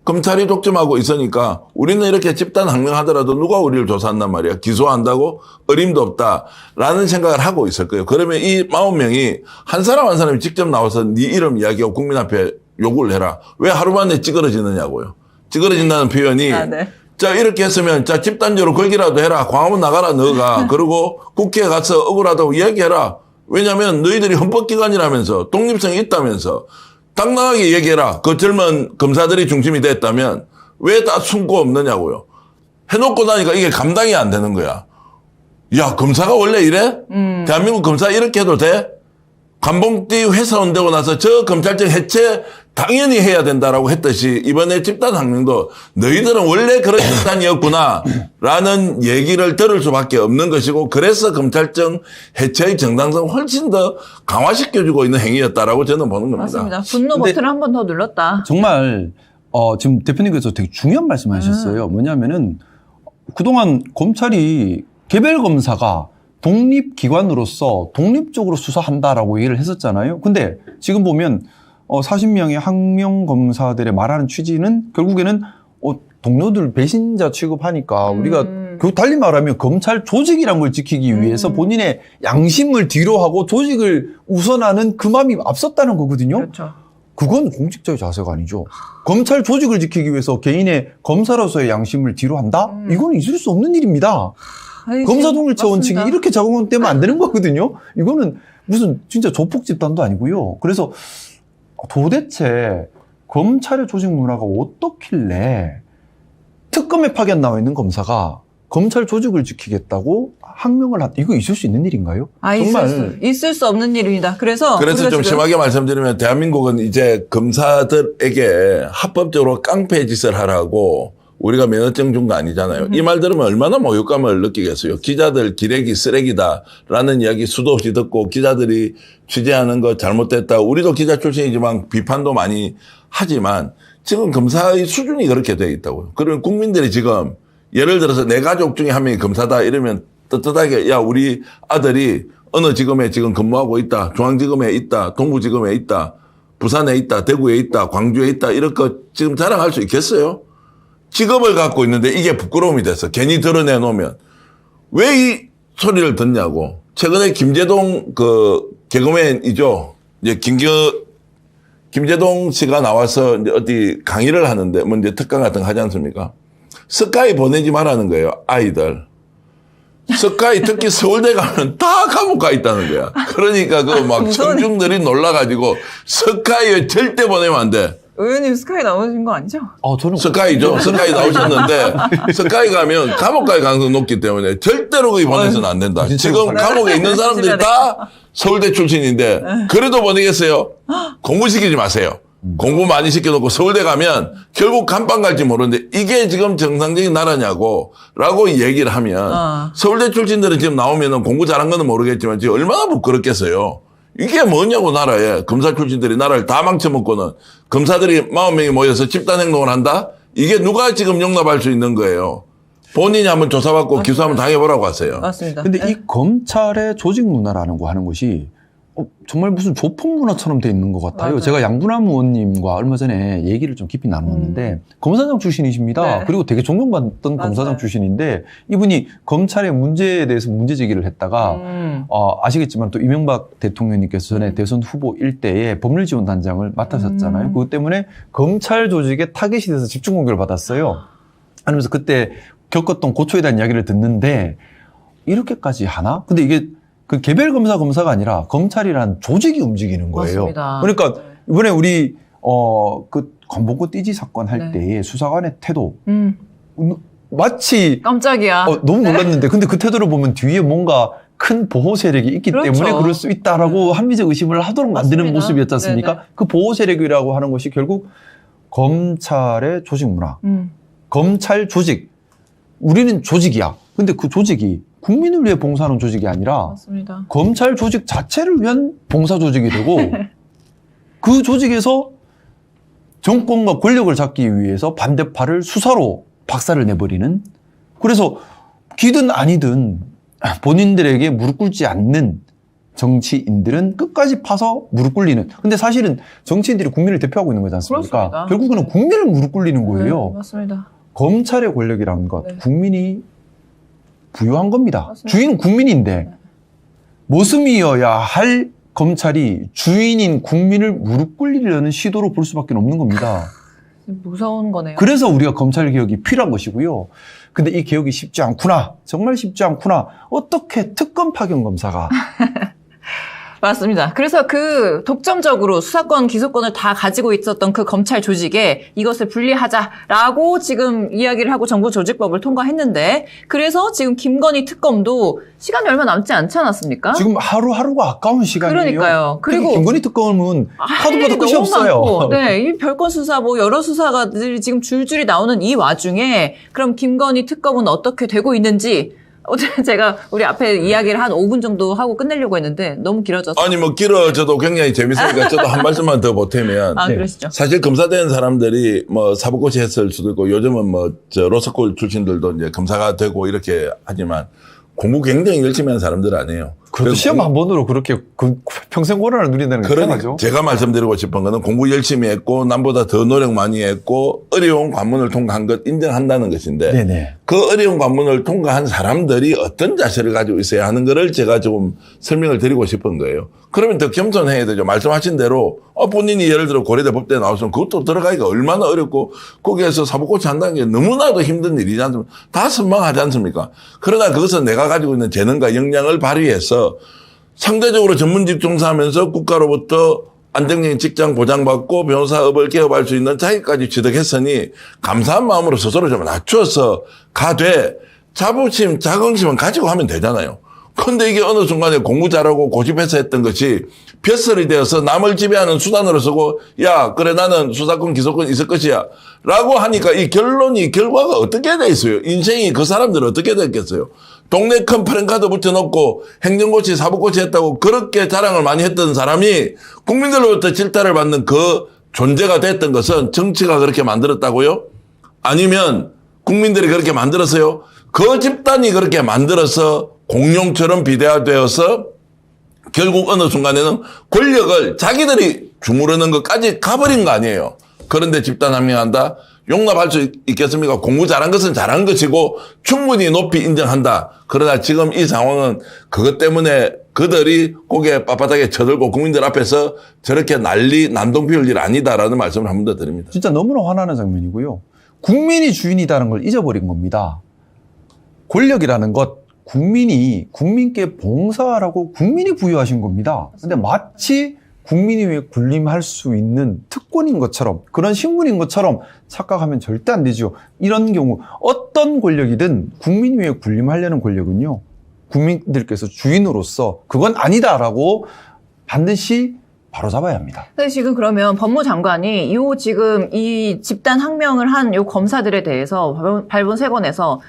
Speaker 8: 검찰이 독점하고 있으니까 우리는 이렇게 집단 항명하더라도 누가 우리를 조사한단 말이야. 기소한다고 어림도 없다라는 생각을 하고 있을 거예요. 그러면 이 40명이 한 사람 한 사람이 직접 나와서 네 이름 이야기하고 국민 앞에 요구를 해라. 왜 하루 만에 찌그러지느냐고요. 찌그러진다는 표현이
Speaker 6: 네.
Speaker 8: 자 이렇게 했으면 자 집단적으로 걸기라도 해라. 광화문 나가라 너가. 그리고 국회에 가서 억울하다고 이야기해라. 왜냐하면 너희들이 헌법기관이라면서 독립성이 있다면서 당당하게 얘기해라. 그 젊은 검사들이 중심이 됐다면 왜 다 숨고 없느냐고요. 해놓고 나니까 이게 감당이 안 되는 거야. 야 검사가 원래 이래? 대한민국 검사 이렇게 해도 돼? 관봉띠 회사원 되고 나서 저 검찰청 해체 당연히 해야 된다라고 했듯이 이번에 집단 항명도 너희들은 원래 그런 집단이었구나 라는 얘기를 들을 수밖에 없는 것이고 그래서 검찰청 해체의 정당성 훨씬 더 강화시켜주고 있는 행위였다라고 저는 보는 겁니다.
Speaker 6: 맞습니다. 분노 버튼을 한 번 더 눌렀다.
Speaker 7: 정말 지금 대표님께서 되게 중요한 말씀하셨어요. 뭐냐면은 그동안 검찰이 개별 검사가 독립기관으로서 독립적으로 수사한다라고 얘기를 했었잖아요. 근데 지금 보면 40명의 항명 검사들의 말하는 취지는 결국에는 동료들 배신자 취급하니까 우리가 달리 말하면 검찰 조직이란 걸 지키기 위해서 본인의 양심을 뒤로 하고 조직을 우선하는 그 마음이 앞섰다는 거거든요.
Speaker 6: 그렇죠.
Speaker 7: 그건 공직자의 자세가 아니죠. 검찰 조직을 지키기 위해서 개인의 검사로서의 양심을 뒤로 한다? 이건 있을 수 없는 일입니다. 검사 동일체 원칙이 이렇게 작용되면 안 되는 거거든요. 이거는 무슨 진짜 조폭 집단도 아니고요. 그래서 도대체 검찰의 조직 문화가 어떻길래 특검에 파견 나와 있는 검사가 검찰 조직을 지키겠다고 항명을 이거 있을 수 있는 일인가요? 정말
Speaker 6: 있을 수 없는 일입니다. 그래서
Speaker 8: 좀 심하게 말씀드리면 대한민국은 이제 검사들에게 합법적으로 깡패 짓을 하라고 우리가 면허증 준 거 아니잖아요. 이 말 들으면 얼마나 모욕감을 느끼겠어요. 기자들 기레기 쓰레기다라는 이야기 수도 없이 듣고 기자들이 취재하는 거 잘못됐다. 우리도 기자 출신이지만 비판도 많이 하지만 지금 검사의 수준이 그렇게 돼 있다고요. 그러면 국민들이 지금 예를 들어서 내 가족 중에 한 명이 검사다 이러면 떳떳하게 야 우리 아들이 어느 지검에 지금 근무하고 있다. 중앙지검에 있다. 동부지검에 있다. 부산에 있다. 대구에 있다. 광주에 있다. 이런 거 지금 자랑할 수 있겠어요? 직업을 갖고 있는데 이게 부끄러움이 됐어. 괜히 드러내놓으면. 왜 이 소리를 듣냐고. 최근에 김재동 개그맨이죠. 이제 김재동 씨가 나와서 이제 어디 강의를 하는데 뭐 이제 특강 같은 거 하지 않습니까? 스카이 보내지 말라는 거예요. 아이들. 스카이 특히 서울대 가면 다 감옥 가 있다는 거야. 그러니까 막 청중들이 놀라가지고 스카이에 절대 보내면 안 돼.
Speaker 6: 의원님 스카이 나오신 거 아니죠?
Speaker 7: 저는
Speaker 8: 스카이죠. 스카이 나오셨는데 스카이 가면 감옥 갈 가능성이 높기 때문에 절대로 거기 보내서는 안 된다. 지금 감옥에 있는 사람들이 다 서울대 출신인데 그래도 보내겠어요? 공부시키지 마세요. 공부 많이 시켜놓고 서울대 가면 결국 감방 갈지 모르는데 이게 지금 정상적인 나라냐고 라고 얘기를 하면 서울대 출신들은 지금 나오면 공부 잘한 거는 모르겠지만 지금 얼마나 부끄럽겠어요. 이게 뭐냐고 나라에 검사 출신들이 나라를 다 망쳐먹고는 검사들이 40명이 모여서 집단행동을 한다? 이게 누가 지금 용납할 수 있는 거예요. 본인이 한번 조사받고 맞습니다. 기소하면 당해보라고 하세요.
Speaker 6: 맞습니다.
Speaker 7: 근데 이 검찰의 조직 문화라는 거 하는 것이 정말 무슨 조폭 문화처럼 돼 있는 것 같아요.
Speaker 6: 맞아요.
Speaker 7: 제가 양분남 의원님과 얼마 전에 얘기를 좀 깊이 나눴는데 검사장 출신이십니다.
Speaker 6: 네.
Speaker 7: 그리고 되게 존경받던 검사장 출신인데 이분이 검찰의 문제에 대해서 문제 제기를 했다가 아시겠지만 또 이명박 대통령님께서 전에 대선 후보 일대에 법률지원단장을 맡으셨잖아요. 그것 때문에 검찰 조직의 타겟이 돼서 집중 공격을 받았어요. 하면서 그때 겪었던 고초에 대한 이야기를 듣는데 이렇게까지 하나? 근데 이게 그 개별 검사가 아니라 검찰이란 조직이 움직이는 거예요.
Speaker 6: 맞습니다.
Speaker 7: 그러니까 이번에 우리 그 관복구 띠지 사건 할 때의 수사관의 태도 마치
Speaker 6: 깜짝이야.
Speaker 7: 너무 놀랐는데 근데 그 태도를 보면 뒤에 뭔가 큰 보호 세력이 있기
Speaker 6: 그렇죠.
Speaker 7: 때문에 그럴 수 있다라고 합리적 의심을 하도록 만드는
Speaker 6: 맞습니다.
Speaker 7: 모습이었지 않습니까?
Speaker 6: 네네.
Speaker 7: 그 보호 세력이라고 하는 것이 결국 검찰의 조직 문화, 검찰 조직. 우리는 조직이야. 근데 그 조직이 국민을 위해 봉사하는 조직이 아니라
Speaker 6: 맞습니다.
Speaker 7: 검찰 조직 자체를 위한 봉사 조직이 되고 그 조직에서 정권과 권력을 잡기 위해서 반대파를 수사로 박살을 내버리는, 그래서 기든 아니든 본인들에게 무릎 꿇지 않는 정치인들은 끝까지 파서 무릎 꿇리는. 근데 사실은 정치인들이 국민을 대표하고 있는 거지 않습니까?
Speaker 6: 그렇습니다.
Speaker 7: 결국은 국민을 무릎 꿇리는 거예요.
Speaker 6: 맞습니다.
Speaker 7: 검찰의 권력이라는 것,
Speaker 6: 네.
Speaker 7: 국민이 부여한 겁니다.
Speaker 6: 맞습니다.
Speaker 7: 주인은 국민인데 모습이어야 할 검찰이 주인인 국민을 무릎 꿇리려는 시도로 볼 수밖에 없는 겁니다.
Speaker 6: 무서운 거네요.
Speaker 7: 그래서 우리가 검찰 개혁이 필요한 것이고요. 근데 이 개혁이 쉽지 않구나. 정말 쉽지 않구나. 어떻게 특검 파견 검사가
Speaker 6: 맞습니다. 그래서 그 독점적으로 수사권, 기소권을 다 가지고 있었던 그 검찰 조직에 이것을 분리하자라고 지금 이야기를 하고 정부조직법을 통과했는데, 그래서 지금 김건희 특검도 시간이 얼마 남지 않지 않았습니까?
Speaker 7: 지금 하루하루가 아까운 시간이에요.
Speaker 6: 그러니까요. 그리고
Speaker 7: 특히 김건희 특검은
Speaker 6: 할
Speaker 7: 하도 봐도
Speaker 6: 일이
Speaker 7: 끝이
Speaker 6: 너무
Speaker 7: 없어요.
Speaker 6: 많고, 네, 이 별건 수사, 여러 수사가들이 지금 줄줄이 나오는 이 와중에, 그럼 김건희 특검은 어떻게 되고 있는지, 어제 제가 우리 앞에 이야기를 한 5분 정도 하고 끝내려고 했는데 너무 길어져서.
Speaker 8: 아니 뭐 길어져도 굉장히 재밌으니까 저도 한 말씀만 더 보태면
Speaker 6: 아, 그러시죠.
Speaker 8: 사실 검사된 사람들이 뭐 사법고시 했을 수도 있고 요즘은 뭐 저 로스쿨 출신들도 이제 검사가 되고 이렇게 하지만 공부 굉장히 열심히 하는 사람들 아니에요.
Speaker 7: 그래도 시험 한 번으로 그렇게 평생 고난을 누린다는 게
Speaker 8: 그러니까
Speaker 7: 이상하죠.
Speaker 8: 제가 말씀드리고 싶은 거는 공부 열심히 했고 남보다 더 노력 많이 했고 어려운 관문을 통과한 것 인정한다는 것인데
Speaker 7: 네네.
Speaker 8: 그 어려운 관문을 통과한 사람들이 어떤 자세를 가지고 있어야 하는 거를 제가 좀 설명을 드리고 싶은 거예요. 그러면 더 겸손해야 되죠. 말씀하신 대로 본인이 예를 들어 고려대 법대에 나왔으면 그것도 들어가기가 얼마나 어렵고 거기에서 사법고시 한다는 게 너무나도 힘든 일이지 않습니까? 다 선망하지 않습니까? 그러나 그것은 내가 가지고 있는 재능과 역량을 발휘해서 상대적으로 전문직 종사하면서 국가로부터 안정적인 직장 보장받고 변호사업을 개업할 수 있는 자기까지 취득했으니 감사한 마음으로 스스로 좀 낮추어서 가되 자부심, 자긍심은 가지고 하면 되잖아요. 근데 이게 어느 순간에 공부 잘하고 고집해서 했던 것이 벼슬이 되어서 남을 지배하는 수단으로 쓰고 야 그래 나는 수사권 기소권 있을 것이야 라고 하니까 이 결과가 어떻게 돼 있어요? 인생이 그 사람들은 어떻게 됐겠어요? 동네 큰 프랜카드 붙여놓고 행정고시 사법고시 했다고 그렇게 자랑을 많이 했던 사람이 국민들로부터 질타를 받는 그 존재가 됐던 것은 정치가 그렇게 만들었다고요? 아니면 국민들이 그렇게 만들었어요? 그 집단이 그렇게 만들어서 공룡처럼 비대화되어서 결국 어느 순간에는 권력을 자기들이 주무르는 것까지 가버린 거 아니에요. 그런데 집단 함명한다? 용납할 수 있겠습니까? 공부 잘한 것은 잘한 것이고 충분히 높이 인정한다. 그러나 지금 이 상황은 그것 때문에 그들이 고개 빳빳하게 쳐들고 국민들 앞에서 저렇게 난동 피울 일 아니다라는 말씀을 한 번 더 드립니다.
Speaker 7: 진짜 너무나 화나는 장면이고요. 국민이 주인이라는 걸 잊어버린 겁니다. 권력이라는 것, 국민이 국민께 봉사하라고 국민이 부여하신 겁니다. 근데 마치 국민이 위해 군림할 수 있는 특권인 것처럼, 그런 신분인 것처럼 착각하면 절대 안 되죠. 이런 경우 어떤 권력이든 국민 위해 군림하려는 권력은요, 국민들께서 주인으로서 그건 아니다라고 반드시 바로잡아야 합니다.
Speaker 6: 근데 지금 그러면 법무장관이 지금 이 집단 항명을 한 요 검사들에 대해서 발본 세 건에서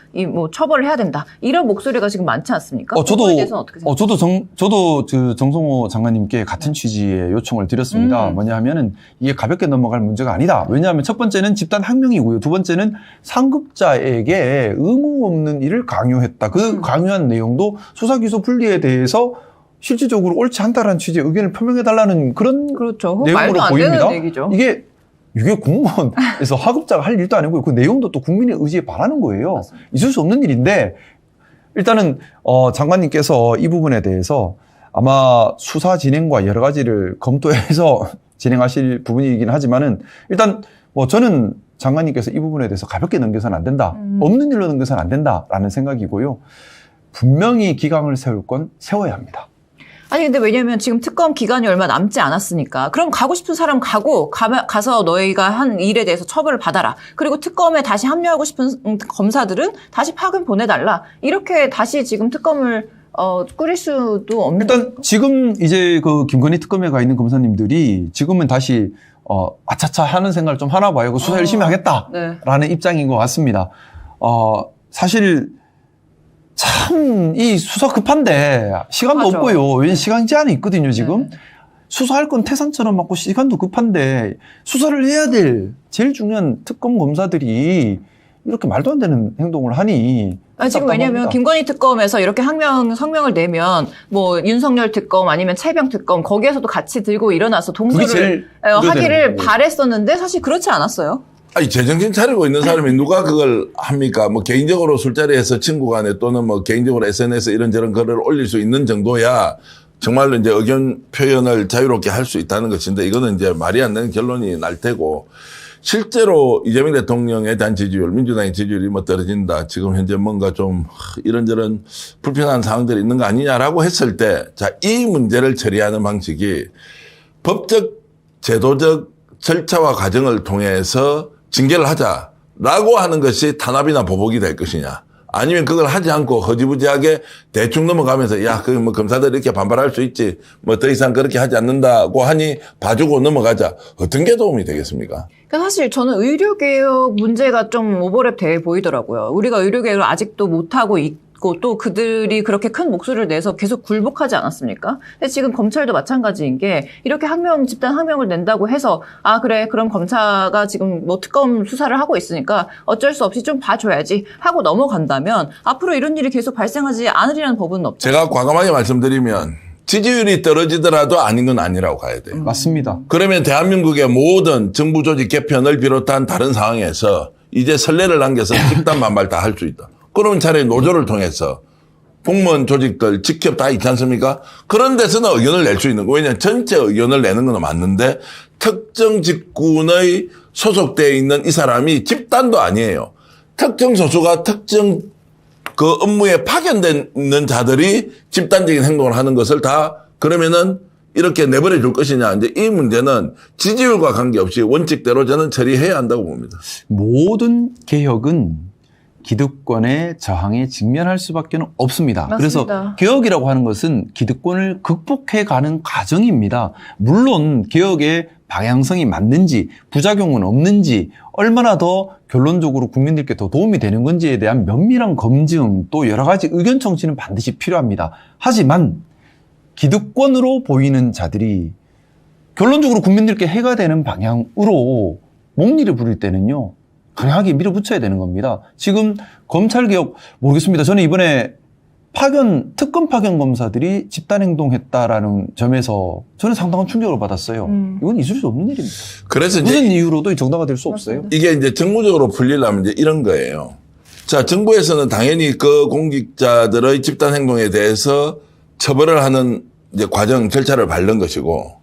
Speaker 6: 처벌을 해야 된다. 이런 목소리가 지금 많지 않습니까? 그거에 대해서는 어떻게 생각하세요?
Speaker 7: 저도 정성호 장관님께 같은 취지의 요청을 드렸습니다. 뭐냐 하면은 이게 가볍게 넘어갈 문제가 아니다. 왜냐하면 첫 번째는 집단 항명이고요. 두 번째는 상급자에게 의무 없는 일을 강요했다. 그 강요한 내용도 수사기소 분리에 대해서 실질적으로 옳지 않다라는 취지의 의견을 표명해달라는 그런
Speaker 6: 그렇죠.
Speaker 7: 내용으로
Speaker 6: 말도 안
Speaker 7: 보입니다.
Speaker 6: 되는 얘기죠.
Speaker 7: 이게 공무원에서 하급자가 할 일도 아니고요. 그 내용도 또 국민의 의지에 반하는 거예요.
Speaker 6: 맞습니다.
Speaker 7: 있을 수 없는 일인데 일단은 장관님께서 이 부분에 대해서 아마 수사 진행과 여러 가지를 검토해서 진행하실 부분이긴 하지만은 일단 저는 장관님께서 이 부분에 대해서 가볍게 넘겨서는 안 된다. 없는 일로 넘겨서는 안 된다라는 생각이고요. 분명히 기강을 세울 건 세워야 합니다.
Speaker 6: 아니 근데 왜냐면 지금 특검 기간이 얼마 남지 않았으니까 그럼 가고 싶은 사람 가서 너희가 한 일에 대해서 처벌을 받아라. 그리고 특검에 다시 합류하고 싶은 검사들은 다시 파견 보내달라. 이렇게 다시 지금 특검을 꾸릴 수도 없는
Speaker 7: 일단 지금 이제 그 김건희 특검에 가 있는 검사님들이 지금은 다시 아차차 하는 생각을 좀 하나 봐요. 수사 열심히 하겠다라는 입장인 것 같습니다. 사실 참 이 수사 급한데 시간도
Speaker 6: 맞아.
Speaker 7: 없고요. 왜냐면 시간 제한이 있거든요, 지금. 수사할 건 태산처럼 맞고 시간도 급한데 수사를 해야 될 제일 중요한 특검 검사들이 이렇게 말도 안 되는 행동을 하니.
Speaker 6: 지금 왜냐면 김건희 특검에서 이렇게 성명을 내면 뭐 윤석열 특검 아니면 최병 특검 거기에서도 같이 들고 일어나서 동조를 하기를 바랬었는데 사실 그렇지 않았어요.
Speaker 8: 아니, 제정신 차리고 있는 사람이 누가 그걸 합니까? 뭐 개인적으로 술자리에서 친구 간에 또는 뭐 개인적으로 SNS 이런저런 글을 올릴 수 있는 정도야 정말로 이제 의견 표현을 자유롭게 할 수 있다는 것인데 이거는 이제 말이 안 되는 결론이 날 테고 실제로 이재명 대통령에 대한 지지율, 민주당의 지지율이 뭐 떨어진다. 지금 현재 뭔가 좀 이런저런 불편한 상황들이 있는 거 아니냐라고 했을 때 자, 이 문제를 처리하는 방식이 법적, 제도적 절차와 과정을 통해서 징계를 하자라고 하는 것이 탄압이나 보복이 될 것이냐. 아니면 그걸 하지 않고 허지부지하게 대충 넘어가면서 야, 그 뭐 검사들이 이렇게 반발할 수 있지. 뭐 더 이상 그렇게 하지 않는다고 하니 봐주고 넘어가자. 어떤 게 도움이 되겠습니까?
Speaker 6: 그러니까 사실 저는 의료개혁 문제가 좀 오버랩 돼 보이더라고요. 우리가 의료개혁을 아직도 못하고 있고 또 그들이 그렇게 큰 목소리를 내서 계속 굴복하지 않았습니까? 근데 지금 검찰도 마찬가지인 게 이렇게 집단 항명을 낸다고 해서 아 그래 그럼 검사가 지금 뭐 특검 수사를 하고 있으니까 어쩔 수 없이 좀 봐줘야지 하고 넘어간다면 앞으로 이런 일이 계속 발생하지 않으리라는 법은 없죠.
Speaker 8: 제가 과감하게 말씀드리면 지지율이 떨어지더라도 아닌 건 아니라고 가야 돼요.
Speaker 7: 맞습니다.
Speaker 8: 그러면 대한민국의 모든 정부 조직 개편을 비롯한 다른 상황에서 이제 선례를 남겨서 집단 반발 다 할 수 있다. 그러면 차라리 노조를 통해서 공무원 조직들 직접 다 있지 않습니까? 그런 데서는 의견을 낼 수 있는 거. 왜냐하면 전체 의견을 내는 건 맞는데 특정 직군의 소속되어 있는 이 사람이 집단도 아니에요. 특정 소수가 특정 그 업무에 파견되는 자들이 집단적인 행동을 하는 것을 다 그러면은 이렇게 내버려 줄 것이냐. 이제 이 문제는 지지율과 관계없이 원칙대로 저는 처리해야 한다고 봅니다.
Speaker 7: 모든 개혁은 기득권의 저항에 직면할 수밖에 없습니다.
Speaker 6: 맞습니다.
Speaker 7: 그래서 개혁이라고 하는 것은 기득권을 극복해가는 과정입니다. 물론 개혁의 방향성이 맞는지 부작용은 없는지 얼마나 더 결론적으로 국민들께 더 도움이 되는 건지에 대한 면밀한 검증 또 여러 가지 의견 청취는 반드시 필요합니다. 하지만 기득권으로 보이는 자들이 결론적으로 국민들께 해가 되는 방향으로 목리를 부릴 때는요. 강하게 밀어붙여야 되는 겁니다. 지금 검찰개혁 모르겠습니다. 저는 이번에 특검 파견 검사들이 집단행동했다라는 점에서 저는 상당한 충격을 받았어요. 이건 있을 수 없는 일입니다.
Speaker 8: 그래서
Speaker 7: 무슨
Speaker 8: 이제
Speaker 7: 이유로도 정당화 될 수 없어요.
Speaker 8: 이게 이제 정무적으로 풀리려면 이제 이런 거예요. 자, 정부에서는 당연히 그 공직자들의 집단 행동에 대해서 처벌을 하는 이제 과정 절차를 밟는 것이고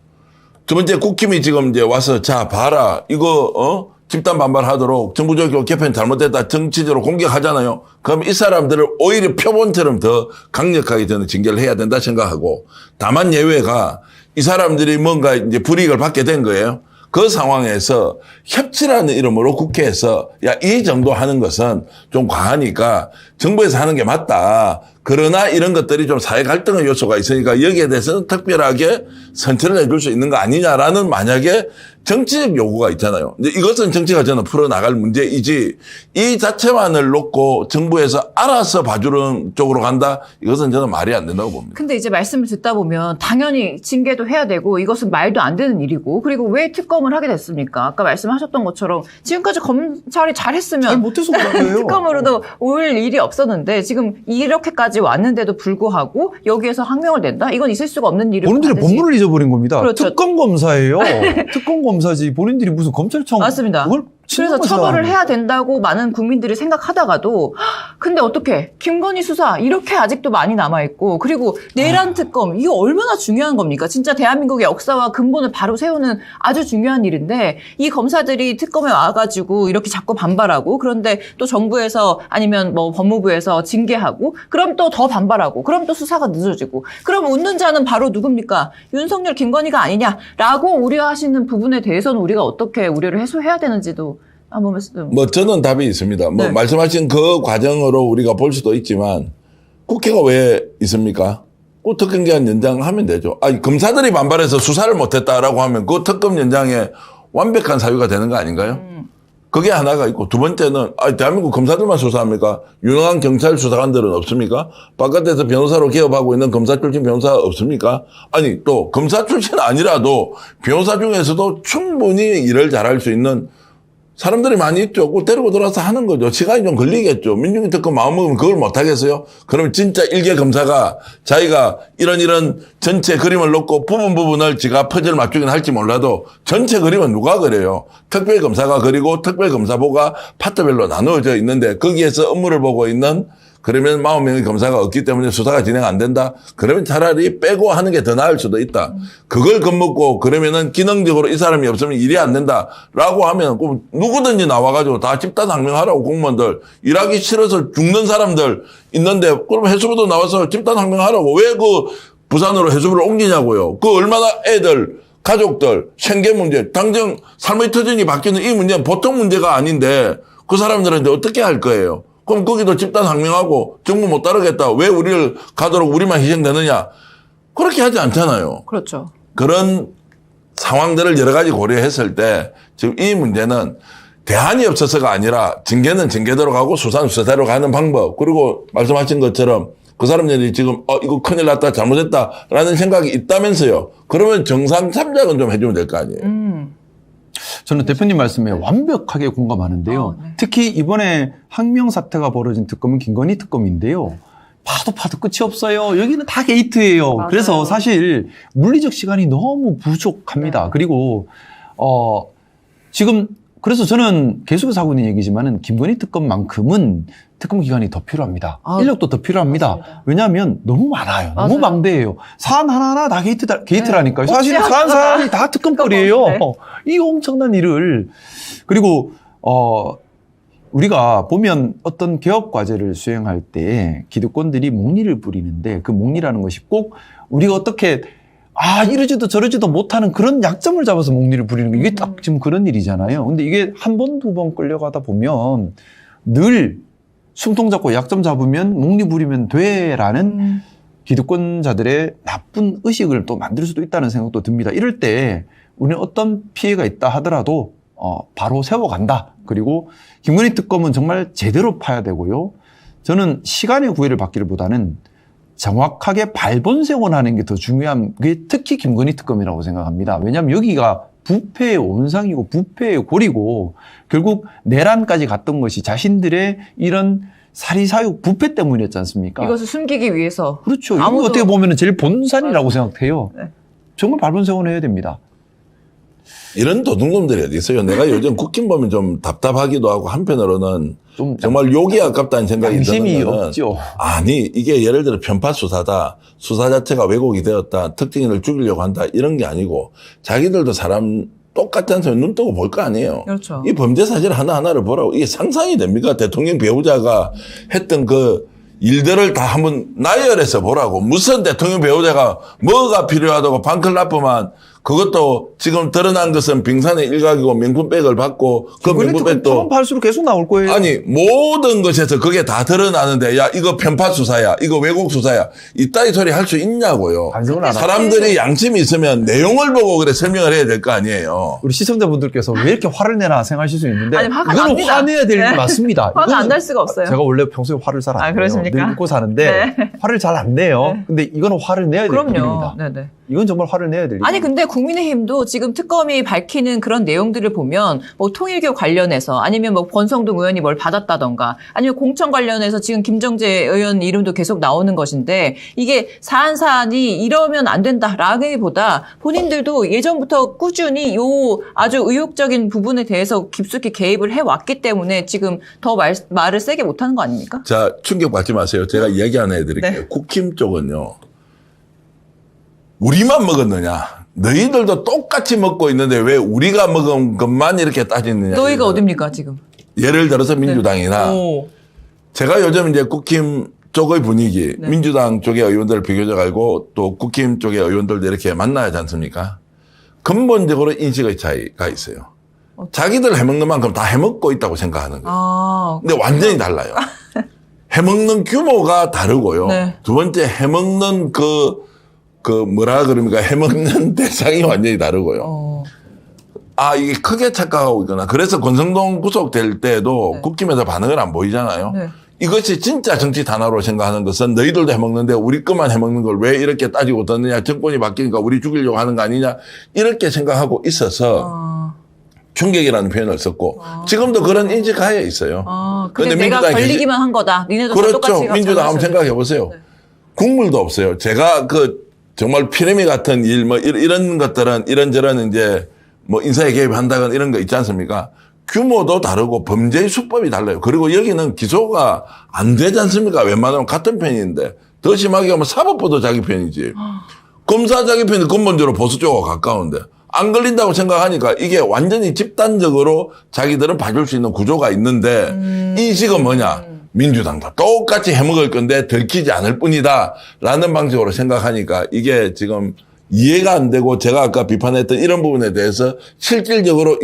Speaker 8: 두 번째 국힘이 지금 이제 와서 자, 봐라. 이거 집단 반발하도록 정부적 개편 잘못됐다 정치적으로 공격하잖아요. 그럼 이 사람들을 오히려 표본처럼 더 강력하게 저는 징계를 해야 된다 생각하고 다만 예외가 이 사람들이 뭔가 이제 불이익을 받게 된 거예요. 그 상황에서 협치라는 이름으로 국회에서 야, 이 정도 하는 것은 좀 과하니까 정부에서 하는 게 맞다. 그러나 이런 것들이 좀 사회 갈등의 요소가 있으니까 여기에 대해서는 특별하게 선처를 해줄 수 있는 거 아니냐라는 만약에 정치적 요구가 있잖아요. 이제 이것은 정치가 저는 풀어나갈 문제이지 이 자체만을 놓고 정부에서 알아서 봐주는 쪽으로 간다? 이것은 저는 말이 안 된다고 봅니다.
Speaker 6: 근데 이제 말씀을 듣다 보면 당연히 징계도 해야 되고 이것은 말도 안 되는 일이고 그리고 왜 특검을 하게 됐습니까? 아까 말씀하셨던 것처럼 지금까지 검찰이 잘했으면
Speaker 7: 잘 못해서 그런 거예요.
Speaker 6: 특검으로도 올 일이 없었는데 지금 이렇게까지 왔는데도 불구하고 여기에서 항명을 낸다? 이건 있을 수가 없는 일이고
Speaker 7: 본인들이 본분을 잊어버린 겁니다.
Speaker 6: 그렇죠.
Speaker 7: 특검 검사예요. 특검 검사지 본인들이 무슨 검찰청
Speaker 6: 맞습니다.
Speaker 7: 그걸
Speaker 9: 그래서 처벌을 해야 된다고 많은 국민들이 생각하다가도 근데 어떻게 김건희 수사 이렇게 아직도 많이 남아있고 그리고 내란 특검 이거 얼마나 중요한 겁니까? 진짜 대한민국의 역사와 근본을 바로 세우는 아주 중요한 일인데 이 검사들이 특검에 와가지고 이렇게 자꾸 반발하고 그런데 또 정부에서 아니면 뭐 법무부에서 징계하고 그럼 또 더 반발하고 그럼 또 수사가 늦어지고 그럼 웃는 자는 바로 누굽니까? 윤석열 김건희가 아니냐라고 우려하시는 부분에 대해서는 우리가 어떻게 우려를 해소해야 되는지도 한번 말씀.
Speaker 8: 뭐 저는 답이 있습니다. 뭐
Speaker 9: 네.
Speaker 8: 말씀하신 그 과정으로 우리가 볼 수도 있지만 국회가 왜 있습니까? 그 특검 기한 연장하면 되죠. 아니 검사들이 반발해서 수사를 못했다라고 하면 그 특검 연장에 완벽한 사유가 되는 거 아닌가요? 그게 하나가 있고 두 번째는 대한민국 검사들만 수사합니까? 유능한 경찰 수사관들은 없습니까? 바깥에서 변호사로 개업하고 있는 검사 출신 변호사 없습니까? 아니 또 검사 출신 아니라도 변호사 중에서도 충분히 일을 잘할 수 있는 사람들이 많이 있죠. 꼭 데리고 들어와서 하는 거죠. 시간이 좀 걸리겠죠. 민중이 특검 마음먹으면 그걸 못하겠어요? 그러면 진짜 일개 검사가 자기가 이런 전체 그림을 놓고 부분을 지가 퍼즐 맞추긴 할지 몰라도 전체 그림은 누가 그려요? 특별검사가 그리고 특별검사부가 파트별로 나누어져 있는데 거기에서 업무를 보고 있는 그러면 40명의 검사가 없기 때문에 수사가 진행 안 된다? 그러면 차라리 빼고 하는 게 더 나을 수도 있다. 그걸 겁먹고 그러면은 기능적으로 이 사람이 없으면 일이 안 된다. 라고 하면 누구든지 나와가지고 다 집단 항명하라고 공무원들. 일하기 싫어서 죽는 사람들 있는데 그럼 해수부도 나와서 집단 항명하라고. 왜 그 부산으로 해수부를 옮기냐고요. 그 얼마나 애들, 가족들, 생계 문제, 당장 삶의 터전이 바뀌는 이 문제는 보통 문제가 아닌데 그 사람들은 이제 어떻게 할 거예요? 그럼 거기도 집단 항명하고 정부 못 따르겠다. 왜 우리를 가도록 우리만 희생되느냐. 그렇게 하지 않잖아요.
Speaker 9: 그렇죠.
Speaker 8: 그런 상황들을 여러 가지 고려했을 때 지금 이 문제는 대안이 없어서가 아니라 징계는 징계대로 가고 수사는 수사대로 가는 방법. 그리고 말씀하신 것처럼 그 사람들이 지금 이거 큰일 났다 잘못했다라는 생각이 있다면서요. 그러면 정상 참작은 좀 해주면 될 거 아니에요.
Speaker 7: 저는 대표님 말씀에 완벽하게 공감하는데요.
Speaker 9: 네.
Speaker 7: 특히 이번에 항명 사태가 벌어진 특검은 김건희 특검인데요. 봐도 끝이 없어요. 여기는 다 게이트예요.
Speaker 9: 맞아요.
Speaker 7: 그래서 사실 물리적 시간이 너무 부족합니다.
Speaker 9: 네.
Speaker 7: 그리고 지금 그래서 저는 계속해서 하고 있는 얘기지만은 김건희 특검만큼은 특검 기간이 더 필요합니다. 인력도 더 필요합니다.
Speaker 9: 맞습니다.
Speaker 7: 왜냐하면 너무 많아요. 너무
Speaker 9: 맞아요.
Speaker 7: 망대예요. 사안 하나하나 다 게이트라니까요. 사실은 사안이 다 특검거리예요.
Speaker 9: 네.
Speaker 7: 이 엄청난 일을. 그리고 우리가 보면 어떤 개혁 과제를 수행할 때 기득권들이 목리를 부리는데 그 목리라는 것이 꼭 우리가 어떻게 이러지도 저러지도 못하는 그런 약점을 잡아서 목리를 부리는 거 이게 딱 지금 그런 일이잖아요. 근데 이게 한 번, 두 번 끌려가다 보면 늘 숨통 잡고 약점 잡으면 목리 부리면 돼라는 기득권자들의 나쁜 의식을 또 만들 수도 있다는 생각도 듭니다. 이럴 때 우리는 어떤 피해가 있다 하더라도 바로 세워간다. 그리고 김건희 특검은 정말 제대로 파야 되고요. 저는 시간의 구애를 받기보다는 정확하게 발본색원하는 게 더 중요한 게 특히 김건희 특검이라고 생각합니다. 왜냐하면 여기가 부패의 온상이고 부패의 고리고 결국 내란까지 갔던 것이 자신들의 이런 사리사욕 부패 때문이었지 않습니까?
Speaker 9: 이것을 숨기기 위해서.
Speaker 7: 그렇죠. 이거
Speaker 9: 아무도-
Speaker 7: 어떻게 보면 제일 본산이라고 생각해요.
Speaker 9: 네.
Speaker 7: 정말 발본색원해야 됩니다.
Speaker 8: 이런 도둑놈들이 어디 있어요? 내가 요즘 국힘 보면 좀 답답하기도 하고 한편으로는
Speaker 7: 좀
Speaker 8: 정말 욕이 아깝다는 생각이
Speaker 7: 양심이
Speaker 8: 드는 거는
Speaker 7: 없죠.
Speaker 8: 아니 이게 예를 들어 편파 수사다. 수사 자체가 왜곡이 되었다. 특징인을 죽이려고 한다. 이런 게 아니고 자기들도 사람 똑같은 사람 눈 뜨고 볼 거 아니에요.
Speaker 9: 그렇죠.
Speaker 8: 이 범죄 사실 하나하나를 보라고. 이게 상상이 됩니까? 대통령 배우자가 했던 그 일들을 다 한번 나열해서 보라고. 무슨 대통령 배우자가 뭐가 필요하다고 반클라프만 그것도 지금 드러난 것은 빙산의 일각이고 명품백을 받고 그 명품백도
Speaker 7: 팔수록 계속 나올 거예요.
Speaker 8: 아니 모든 것에서 그게 다 드러나는데 야 이거 편파 수사야 이거 왜곡 수사야 이따위 소리 할 수 있냐고요.
Speaker 7: 반성을 안 하고.
Speaker 8: 사람들이 양심이 있으면 내용을 보고 그래 설명을 해야 될 거 아니에요.
Speaker 7: 우리 시청자분들께서 왜 이렇게 화를 내나 생각하실 수 있는데
Speaker 9: 아니, 화가
Speaker 7: 이거는
Speaker 9: 납니다.
Speaker 7: 화내야 될 일
Speaker 9: 네.
Speaker 7: 맞습니다.
Speaker 9: 화가
Speaker 7: 이거는
Speaker 9: 안 날 수가 없어요.
Speaker 7: 제가 원래 평소에 화를 잘 안 내요.
Speaker 9: 그러십니까?
Speaker 7: 늙고 사는데
Speaker 9: 네.
Speaker 7: 화를 잘 안 내요.
Speaker 9: 네.
Speaker 7: 근데 이거는 화를 내야 될
Speaker 9: 그럼요.
Speaker 7: 일입니다.
Speaker 9: 네네.
Speaker 7: 이건 정말 화를 내야 될 일이에요.
Speaker 9: 아니 근데 국민의힘도 지금 특검이 밝히는 그런 내용들을 보면 뭐 통일교 관련해서 아니면 뭐 권성동 의원이 뭘 받았다던가 아니면 공천 관련해서 지금 김정재 의원 이름도 계속 나오는 것인데 이게 사안이 이러면 안 된다라기보다 본인들도 예전부터 꾸준히 요 아주 의혹적인 부분에 대해서 깊숙이 개입을 해왔기 때문에 지금 더 말을 세게 못하는 거 아닙니까?
Speaker 8: 자, 충격받지 마세요. 제가 이야기 하나 해드릴게요. 국힘 쪽은요. 우리만 먹었느냐. 너희들도 똑같이 먹고 있는데 왜 우리가 먹은 것만 이렇게 따지느냐.
Speaker 9: 너희가 어딥니까 지금?
Speaker 8: 예를 들어서 민주당이나 제가 요즘 이제 국힘 쪽의 분위기, 민주당 쪽의 의원들을 비교적 알고 또 국힘 쪽의 의원들도 이렇게 만나야 하지 않습니까? 근본적으로 인식의 차이가 있어요. 자기들 해먹는 만큼 다 해먹고 있다고 생각하는 거예요. 근데 완전히 달라요. 해먹는 규모가 다르고요.
Speaker 9: 네.
Speaker 8: 두 번째 해먹는 뭐라 그럽니까? 해먹는 대상이 완전히 다르고요. 아, 이게 크게 착각하고 있구나. 그래서 권성동 구속될 때도 국힘에서 반응을 안 보이잖아요.
Speaker 9: 네.
Speaker 8: 이것이 진짜 정치 단화로 생각하는 것은 너희들도 해먹는데 우리 것만 해먹는 걸 왜 이렇게 따지고 떴느냐. 정권이 바뀌니까 우리 죽이려고 하는 거 아니냐. 이렇게 생각하고 있어서 충격이라는 표현을 썼고 지금도 그런 인식하에 있어요.
Speaker 9: 근데 내가 걸리기만 한 거다. 니네도 다
Speaker 8: 그렇죠.
Speaker 9: 똑같이
Speaker 8: 민주당 한번 생각해 보세요. 국물도 없어요. 제가 정말 피레미 같은 일, 이런 것들은 이런저런 이제 인사에 개입한다거나 이런 거 있지 않습니까? 규모도 다르고 범죄의 수법이 달라요. 그리고 여기는 기소가 안 되지 않습니까? 웬만하면 같은 편인데 더 심하게 하면 사법부도 자기 편이지. 검사 자기 편이 근본적으로 보수 쪽하고 가까운데 안 걸린다고 생각하니까 이게 완전히 집단적으로 자기들은 봐줄 수 있는 구조가 있는데 인식은 뭐냐? 민주당도 똑같이 해먹을 건데 들키지 않을 뿐이다 라는 방식으로 생각하니까 이게 지금 이해가 안 되고 제가 아까 비판했던 이런 부분에 대해서 실질적으로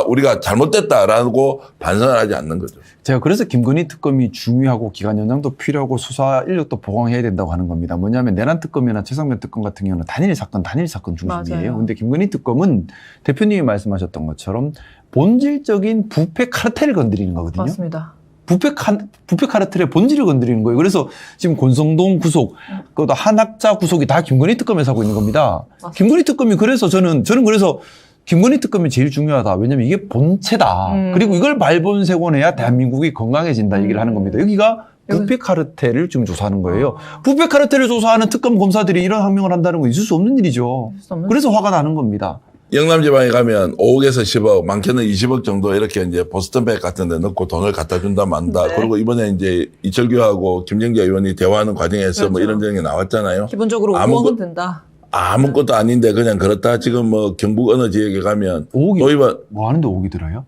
Speaker 8: 우리가 잘못됐다라고 반성을 하지 않는 거죠.
Speaker 7: 제가 그래서 김건희 특검이 중요하고 기간 연장도 필요하고 수사 인력도 보강해야 된다고 하는 겁니다. 뭐냐면 내란 특검이나 최상병 특검 같은 경우는 단일 사건 중심이에요. 그런데 김건희 특검은 대표님이 말씀하셨던 것처럼 본질적인 부패 카르텔을 건드리는 거거든요.
Speaker 9: 맞습니다.
Speaker 7: 부패 카르텔의 본질을 건드리는 거예요. 그래서 지금 권성동 구속, 그것도 한학자 구속이 다 김건희 특검에서 하고 있는 겁니다. 맞습니다. 김건희 특검이 그래서 저는 그래서 김건희 특검이 제일 중요하다. 왜냐면 이게 본체다. 그리고 이걸 발본색원해야 대한민국이 건강해진다 얘기를 하는 겁니다. 여기가 부패 카르텔을 지금 조사하는 거예요. 부패 카르텔을 조사하는 특검 검사들이 이런 항명을 한다는 건 있을 수 없는 일이죠. 그래서 화가 나는 겁니다.
Speaker 8: 영남 지방에 가면 5억에서 10억, 많게는 20억 정도 이렇게 이제 보스턴백 같은 데 넣고 돈을 갖다 준다 만다. 그리고 이번에 이제 이철규하고 김정재 의원이 대화하는 과정에서 뭐 이런 점이 나왔잖아요.
Speaker 9: 기본적으로 5억은 든다.
Speaker 8: 아무것도 아닌데 그냥 그렇다. 지금 경북 어느 지역에 가면
Speaker 7: 5억이 뭐 하는데 5억이 들어요?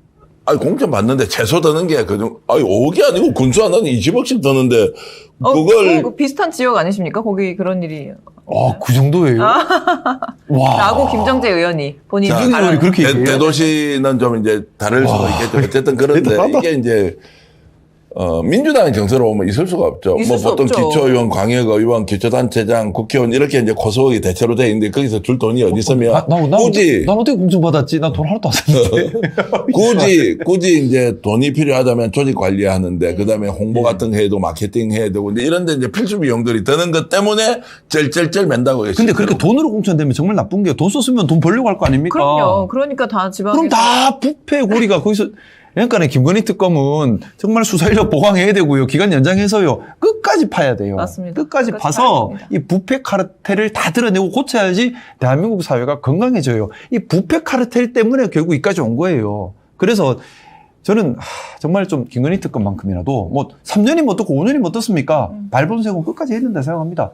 Speaker 8: 공천 받는데 최소 드는 게 5억이 아니고 군수 하나는 20억씩 드는데 그걸
Speaker 9: 그 비슷한 지역 아니십니까? 거기 그런 일이.
Speaker 7: 그 정도예요? 와.
Speaker 9: 라고 김정재 의원이 본인이
Speaker 7: 그렇게 얘기해요?
Speaker 8: 대도시는 좀 이제 다를 수도 있겠죠. 어쨌든 그런데 이게 이제 민주당의 정서로 보면 있을 수가 없죠. 보통 기초의원, 광역의원, 기초단체장, 국회의원 이렇게 이제 고소하게 대체로 돼 있는데 거기서 줄 돈이 어디 있으면 굳이
Speaker 7: 난 어떻게 공천 받았지? 난 돈 하나도 안 썼는데.
Speaker 8: 굳이 이제 돈이 필요하다면 조직 관리하는데 그다음에 홍보 같은 거 해도 마케팅 해야 되고 근데 이런 데 이제 필수 비용들이 드는 것 때문에 쩔쩔쩔 맨다고 계시죠.
Speaker 7: 근데 그렇게 돈으로 공천되면 정말 나쁜 게 돈 썼으면 돈 벌려고 할 거 아닙니까?
Speaker 9: 그럼요. 그러니까 다 지방에
Speaker 7: 그럼 다 부패 고리가 거기서 그러니까 김건희 특검은 정말 수사 인력 보강해야 되고요. 기간 연장해서요. 끝까지 파야 돼요.
Speaker 9: 맞습니다.
Speaker 7: 끝까지 파서 이 부패 카르텔을 다 드러내고 고쳐야지 대한민국 사회가 건강해져요. 이 부패 카르텔 때문에 결국 여기까지 온 거예요. 그래서 저는 정말 좀 김건희 특검만큼이라도 3년이면 어떻고 5년이면 어떻습니까? 발본색은 끝까지 해야 된다 생각합니다.